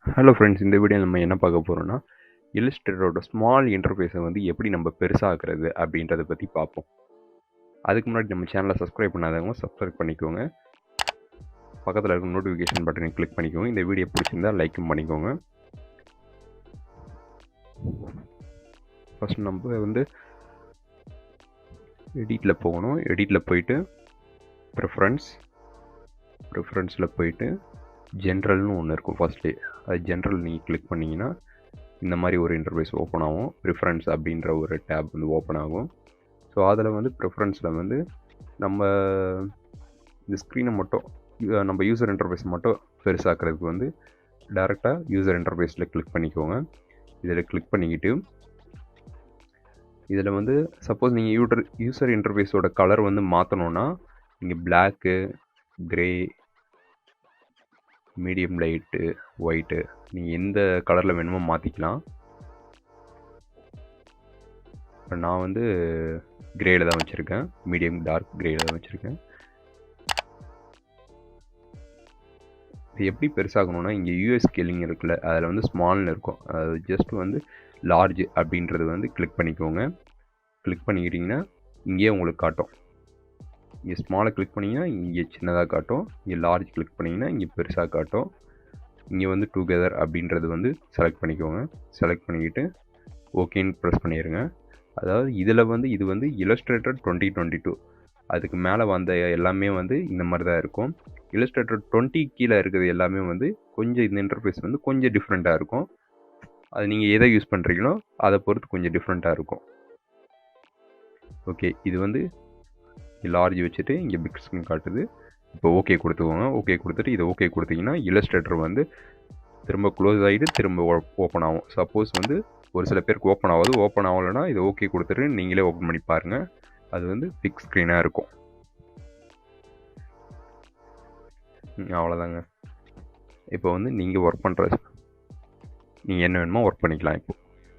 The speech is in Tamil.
ஹலோ ஃப்ரெண்ட்ஸ், இந்த வீடியோ நம்ம என்ன பார்க்க போகிறோம்னா இல்லஸ்ட்ரேட்டரோட ஸ்மால் இன்டர்ஃபேஸை வந்து எப்படி நம்ம பெருசாக்குறது அப்படின்றத பற்றி பார்ப்போம். அதுக்கு முன்னாடி நம்ம சேனலை சப்ஸ்கிரைப் பண்ணாதவங்க சப்ஸ்கிரைப் பண்ணிக்கோங்க. பக்கத்தில் இருக்க நோட்டிஃபிகேஷன் பட்டனை கிளிக் பண்ணிக்கோங்க. இந்த வீடியோ பிடிச்சிருந்தா லைக்கும் பண்ணிக்கோங்க. ஃபஸ்ட் நம்ம வந்து எடிட்டில் போகணும். எடிட்டில் போயிட்டு ப்ரிஃபரன்ஸில் போயிட்டு ஜென்ரல்னு ஒன்று இருக்கும். ஃபஸ்ட்லேயே அது ஜென்ரல் நீங்கள் கிளிக் பண்ணிங்கன்னா இந்த மாதிரி ஒரு இன்டர்ஃபேஸ் ஓப்பன் ஆகும். ப்ரிஃபரன்ஸ் அப்படின்ற ஒரு டேப் வந்து ஓப்பன் ஆகும். ஸோ அதில் வந்து ப்ரிஃபரன்ஸில் வந்து நம்ம இந்த ஸ்க்ரீனை மட்டும் நம்ம யூசர் இன்டர்ஃபேஸ் மட்டும் பெருசாக்கிறதுக்கு வந்து டேரெக்டாக யூசர் இன்டர்ஃபேஸில் கிளிக் பண்ணிக்கோங்க. இதில் கிளிக் பண்ணிக்கிட்டு இதில் வந்து சப்போஸ் நீங்கள் யூசர் இன்டர்ஃபேஸோட கலர் வந்து மாற்றணுன்னா இங்கே black, grey, medium light, white நீங்கள் எந்த கலரில் வேணுமோ மாற்றிக்கலாம். இப்போ நான் வந்து கிரேயில் தான் வச்சுருக்கேன். மீடியம் டார்க் கிரேயில் தான் வச்சுருக்கேன். இது எப்படி பெருசாகணுன்னா இங்கே யூஎஸ் ஸ்கேலிங் இருக்குல்ல, அதில் வந்து ஸ்மால்னு இருக்கும். அது ஜஸ்ட் வந்து லார்ஜ் அப்படின்றது வந்து கிளிக் பண்ணிக்கோங்க. கிளிக் பண்ணிக்கிட்டிங்கன்னா இங்கேயே உங்களுக்கு காட்டும். இங்கே ஸ்மாலை கிளிக் பண்ணிங்கன்னா இங்கே சின்னதாக காட்டும். இங்கே லார்ஜ் கிளிக் பண்ணிங்கன்னா இங்கே பெருசாக காட்டும். இங்கே வந்து டுகெதர் அப்படின்றது வந்து செலக்ட் பண்ணிக்கோங்க. செலக்ட் பண்ணிக்கிட்டு ஓகேன்னு ப்ரெஸ் பண்ணிடுங்க. அதாவது இதில் வந்து இது வந்து இல்லஸ்ட்ரேட்டர் 2022. அதுக்கு மேலே வந்த எல்லாமே வந்து இந்த மாதிரி தான் இருக்கும். இல்லஸ்ட்ரேட்டர் 20 கீழே இருக்கிறது எல்லாமே வந்து கொஞ்சம் இந்த இன்டர்ஃபேஸ் வந்து கொஞ்சம் டிஃப்ரெண்ட்டாக இருக்கும். அது நீங்கள் எதை யூஸ் பண்ணுறீங்களோ அதை பொறுத்து கொஞ்சம் டிஃப்ரெண்ட்டாக இருக்கும். ஓகே, இது வந்து லார்ஜ் வச்சுட்டு இங்கே பிக் ஸ்க்ரீன் காட்டுது. இப்போ ஓகே கொடுத்துக்கோங்க. ஓகே கொடுத்துட்டு இதை ஓகே கொடுத்தீங்கன்னா இல்லஸ்ட்ரேட்டர் வந்து திரும்ப க்ளோஸ் ஆகிட்டு திரும்ப ஓப்பன் ஆகும். சப்போஸ் வந்து ஒரு சில பேருக்கு ஓப்பன் ஆகாது. ஓப்பன் ஆகலைன்னா இதை ஓகே கொடுத்துட்டு நீங்களே ஓப்பன் பண்ணி பாருங்கள். அது வந்து பிக் ஸ்க்ரீனாக இருக்கும். அவ்வளோதாங்க. இப்போ வந்து நீங்கள் ஒர்க் பண்ணுற நீங்கள் என்ன வேணுமோ ஒர்க் பண்ணிக்கலாம் இப்போ.